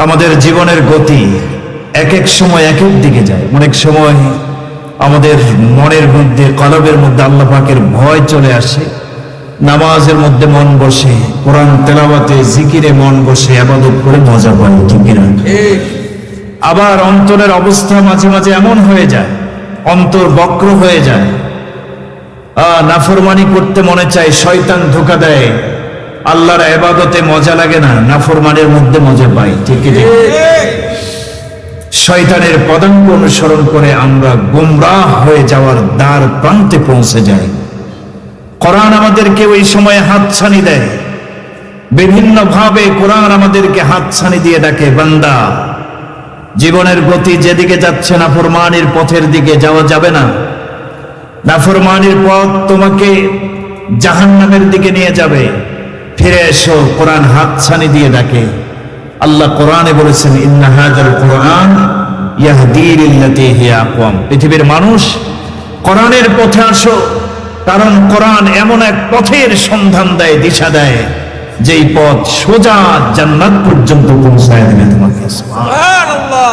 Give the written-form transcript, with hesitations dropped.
আমাদের জীবনের গতি এক এক সময় এক এক দিকে যায়। অনেক সময় আমাদের মনের মধ্যে, কলবের মধ্যে আল্লাহ পাকের ভয় চলে আসে, নামাজের মধ্যে মন বসে, কোরআন তেলাওয়াতে, জিকিরে মন বসে, ইবাদত করে মজা পায়, ঠিক কিনা? আবার অন্তরের অবস্থা মাঝে মাঝে এমন হয়ে যায়, অন্তর বক্র হয়ে যায়, নাফরমানি করতে মনে চায়, শয়তান ধোঁকা দেয়, আল্লাহর ইবাদতে মজা লাগে না, নাফরমানের মধ্যে মজা পাই, ঠিক কি? শয়তানের পদাঙ্ক অনুসরণ করে আমরা গোমরাহ হয়ে যাওয়ার দ্বার প্রান্তে পৌঁছে যাই। কোরআন আমাদেরকে ওই সময় হাতছানি দেয়, বিভিন্ন ভাবে কোরআন আমাদেরকে হাতছানি দিয়ে ডাকে, বান্দা জীবনের গতি যেদিকে যাচ্ছে নাফরমানির পথের দিকে যাওয়া যাবে না। নাফরমানির পথ তোমাকে জাহান্নামের দিকে নিয়ে যাবে, ফিরে এসো। কোরআন হাতছানি দিয়ে ডাকে। আল্লাহ কোরআনে বলেছেন, ইন্না হাযাল কোরআন ইয়াহদী লিল্লাতী হিয়া আকওয়াম। পৃথিবীর মানুষ, কোরআনের পথে আসো, কারণ কোরআন এমন এক পথের সন্ধান দেয়, দিশা দেয়, যেই পথ সোজা জান্নাত পর্যন্ত পৌঁছায় দেবে তোমাকে। সুবহানাল্লাহ।